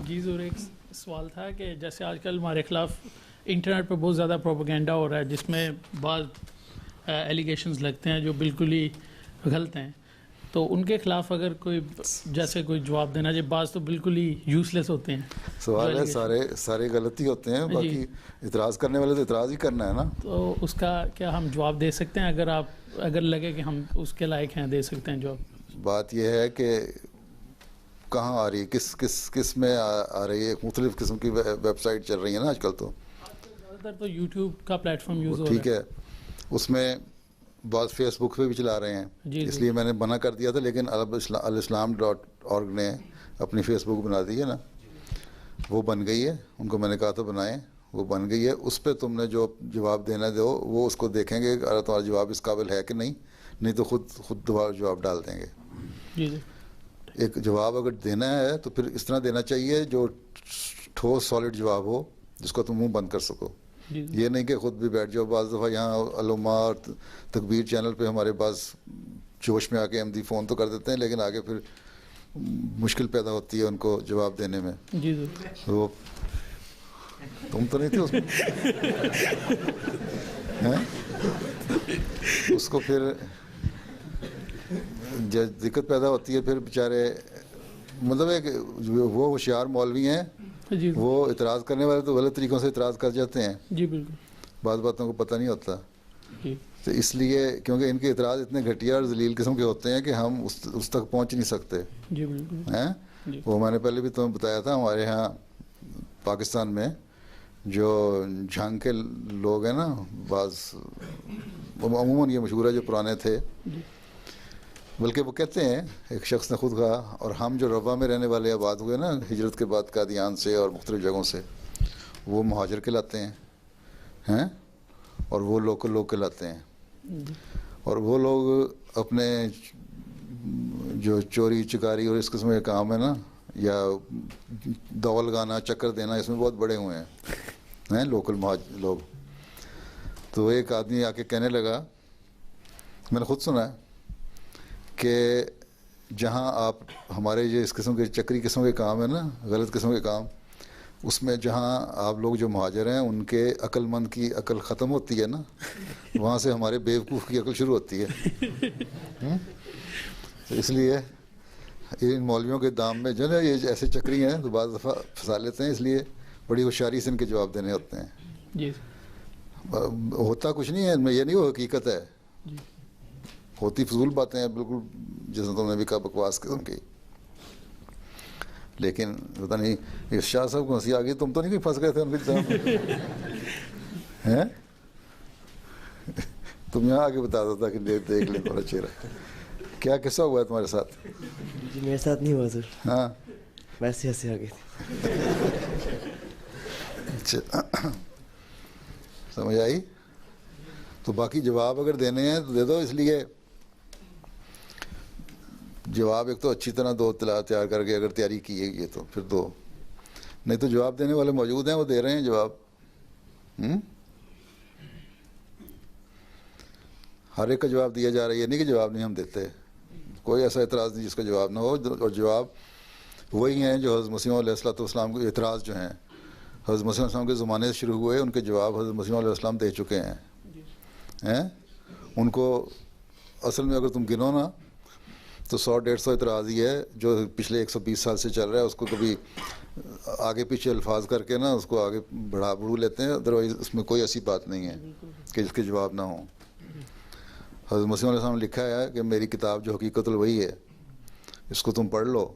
جی ضرور ایک سوال تھا کہ جیسے آج کل ہمارے خلاف انٹرنیٹ پہ بہت زیادہ پروپیگنڈا ہو رہا ہے جس میں بعض ایلیگیشنز لگتے ہیں جو بالکل ہی غلط ہیں، تو ان کے خلاف اگر کوئی جیسے کوئی جواب دینا چاہے، بعض تو بالکل ہی یوز لیس ہوتے ہیں. سوال ہے سارے غلطی ہوتے ہیں، باقی اعتراض کرنے والے تو اعتراض ہی کرنا ہے نا. تو اس کا کیا ہم جواب دے سکتے ہیں اگر لگے کہ ہم اس کے لائق ہیں، دے سکتے ہیں جواب؟ بات یہ ہے کہ کہاں آ رہی ہے، کس میں آ رہی ہے. مختلف قسم کی ویب سائٹ چل رہی ہیں نا آج کل. تو زیادہ تر تو یوٹیوب کا پلیٹ فارم یوز ہو رہا ہے. ٹھیک ہے، اس میں بعض فیس بک پہ بھی چلا رہے ہیں، اس لیے میں نے منع کر دیا تھا، لیکن الاسلام.org نے اپنی فیس بک بنا دی ہے نا، وہ بن گئی ہے. ان کو میں نے کہا تھا بنائیں، وہ بن گئی ہے. اس پہ تم نے جو جواب دینا دو، وہ اس کو دیکھیں گے اگر تمہارا جواب اس قابل ہے کہ نہیں تو خود دوبارہ جواب ڈال دیں گے. جی ایک جواب اگر دینا ہے تو پھر اس طرح دینا چاہیے جو ٹھوس سالڈ جواب ہو، جس کو تم منہ بند کر سکو. یہ نہیں کہ خود بھی بیٹھ جاؤ. بعض دفعہ یہاں علماء اور تکبیر چینل پہ ہمارے پاس جوش میں آ کے احمدی فون تو کر دیتے ہیں، لیکن آگے پھر مشکل پیدا ہوتی ہے ان کو جواب دینے میں. وہ تم تو نہیں تھے اس میں. اس کو پھر دقت پیدا ہوتی ہے. پھر بیچارے مطلب ہے کہ وہ ہوشیار مولوی ہیں، وہ اعتراض کرنے والے تو غلط طریقوں سے اعتراض کر جاتے ہیں. جی بالکل، بعض باتوں کو پتہ نہیں ہوتا. تو اس لیے کیونکہ ان کے اعتراض اتنے گھٹیا اور ذلیل قسم کے ہوتے ہیں کہ ہم اس تک پہنچ نہیں سکتے. جی بالکل ہیں وہ میں نے پہلے بھی تمہیں بتایا تھا، ہمارے ہاں پاکستان میں جو جھنگ کے لوگ ہیں نا، بعض عموماً یہ مشہور ہے جو پرانے تھے، بلکہ وہ کہتے ہیں، ایک شخص نے خود کہا، اور ہم جو روا میں رہنے والے آباد ہوئے نا ہجرت کے بعد قادیان سے اور مختلف جگہوں سے، وہ مہاجر کہلاتے ہیں اور وہ لوگ کہلاتے ہیں. اور وہ لوگ اپنے جو چوری چکاری اور اس قسم کے کام ہے نا، یا دول گانا چکر دینا، اس میں بہت بڑے ہوئے ہیں لوکل لوگ. تو ایک آدمی آ کے کہنے لگا، میں نے خود سنا ہے کہ جہاں آپ ہمارے یہ اس قسم کے چکری قسم کے کام ہے نا، غلط قسم کے کام، اس میں جہاں آپ لوگ جو مہاجر ہیں ان کے عقل مند کی عقل ختم ہوتی ہے نا، وہاں سے ہمارے بیوقوف کی عقل شروع ہوتی ہے. تو اس لیے ان مولویوں کے دام میں جو نا یہ ایسے چکری ہیں تو بعض دفعہ پھنسا لیتے ہیں، اس لیے بڑی ہوشیاری سے ان کے جواب دینے ہوتے ہیں. جی ہوتا کچھ نہیں ہے ان میں، یہ نہیں وہ حقیقت ہے، ہوتی فضول باتیں ہیں بالکل، جیسے تم نے بھی کہا بکواس قسم کی. لیکن پتہ نہیں اس شاہ صاحب کو ہنسی آ گئی، تم تو نہیں کوئی پھنس گئے تھے ان کے جواب ہیں؟ تم یہاں آگے بتا دیتا کہ دیکھ لیں تھوڑا چہرہ. کیا قصہ ہوا ہے تمہارے ساتھ؟ جی میرے ساتھ نہیں ہوا سر. ہاں ویسے ہنسی آ گئی تھی. اچھا سمجھ آئی. تو باقی جواب اگر دینے ہیں تو دے دو. اس لیے جواب ایک تو اچھی طرح دو، تیار کر کے اگر تیاری کی ہے یہ تو پھر دو، نہیں تو جواب دینے والے موجود ہیں، وہ دے رہے ہیں جواب. ہر ایک کا جواب دیا جا رہا ہے، یہ نہیں کہ جواب نہیں ہم دیتے. کوئی ایسا اعتراض نہیں جس کا جواب نہ ہو. اور جواب وہی ہیں جو حضرت مسیح علیہ السلام کے اعتراض جو ہیں حضرت مسیح علیہ السلام کے زمانے سے شروع ہوئے، ان کے جواب حضرت مسیح علیہ السلام دے چکے ہیں. ان کو اصل میں اگر تم گنو نا تو 100-150 اعتراض ہی ہے جو پچھلے 120 سال سے چل رہا ہے. اس کو کبھی آگے پیچھے الفاظ کر کے نا اس کو آگے بڑھو لیتے ہیں، ادروائز اس میں کوئی ایسی بات نہیں ہے کہ جس کے جواب نہ ہوں. حضرت مسیح علیہ السلام نے لکھا ہے کہ میری کتاب جو حقیقت الوحی ہے، اس کو تم پڑھ لو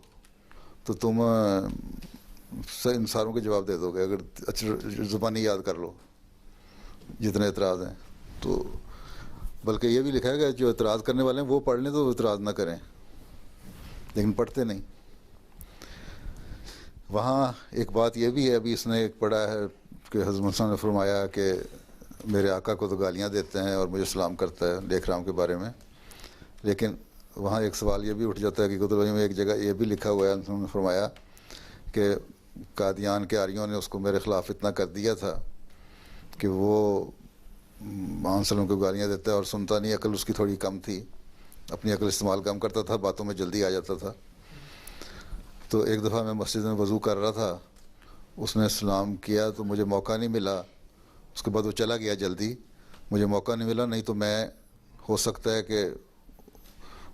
تو تم ان ساروں کے جواب دے دو گے اگر اچھی زبانی یاد کر لو جتنے اعتراض ہیں. تو بلکہ یہ بھی لکھا ہے کہ جو اعتراض کرنے والے ہیں وہ پڑھ لیں تو وہ اعتراض نہ کریں، لیکن پڑھتے نہیں. وہاں ایک بات یہ بھی ہے، ابھی اس نے ایک پڑھا ہے کہ حضرت مسیح نے فرمایا کہ میرے آقا کو تو گالیاں دیتے ہیں اور مجھے سلام کرتا ہے لیکھ رام کے بارے میں. لیکن وہاں ایک سوال یہ بھی اٹھ جاتا ہے کہ کتب میں ایک جگہ یہ بھی لکھا ہوا ہے، انہوں نے فرمایا کہ قادیان کے آریوں نے اس کو میرے خلاف اتنا کر دیا تھا کہ وہ مانسلوں کو گالیاں دیتا ہے اور سنتا نہیں، عقل اس کی تھوڑی کم تھی، اپنی عقل استعمال کم کرتا تھا، باتوں میں جلدی آ جاتا تھا. تو ایک دفعہ میں مسجد میں وضو کر رہا تھا، اس نے سلام کیا تو مجھے موقع نہیں ملا، اس کے بعد وہ چلا گیا جلدی، مجھے موقع نہیں ملا، نہیں تو میں ہو سکتا ہے کہ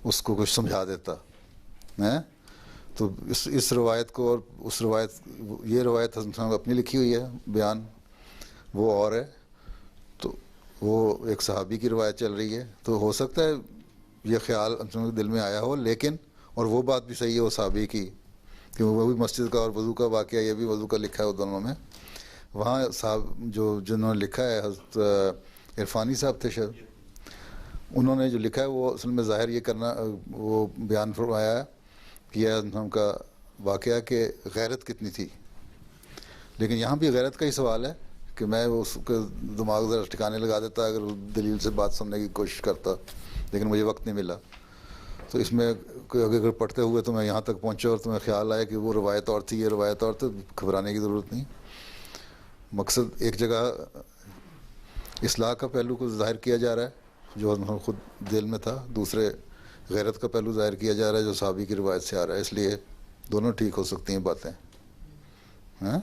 اس کو کچھ سمجھا دیتا ہیں۔ تو اس روایت کو اور اس روایت، یہ روایت حضرت صاحب اپنی لکھی ہوئی ہے بیان، وہ اور ہے، تو وہ ایک صحابی کی روایت چل رہی ہے، تو ہو سکتا ہے یہ خیال دل میں آیا ہو، لیکن اور وہ بات بھی صحیح ہے وہ صحابی کی کہ وہ بھی مسجد کا اور وضو کا واقعہ، یہ بھی وضو کا لکھا ہے وہ دونوں میں۔ وہاں صاحب جنہوں نے لکھا ہے حضرت عرفانی صاحب تھے شاید، انہوں نے جو لکھا ہے وہ اصل میں ظاہر یہ کرنا، وہ بیان فرمایا ہے کہ یہ ہم کا واقعہ کہ غیرت کتنی تھی، لیکن یہاں بھی غیرت کا ہی سوال ہے کہ میں اس کے دماغ ذرا ٹھکانے لگا دیتا اگر دلیل سے بات سننے کی کوشش کرتا، لیکن مجھے وقت نہیں ملا۔ تو اس میں اگر پڑھتے ہوئے تو میں یہاں تک پہنچا اور تمہیں خیال آیا کہ وہ روایت اور تھی، یہ روایت اور تھی، گھبرانے کی ضرورت نہیں۔ مقصد ایک جگہ اصلاح کا پہلو کو ظاہر کیا جا رہا ہے جو خود دل میں تھا، دوسرے غیرت کا پہلو ظاہر کیا جا رہا ہے جو صحابی کی روایت سے آ رہا ہے، اس لیے دونوں ٹھیک ہو سکتی ہیں باتیں، ہاں۔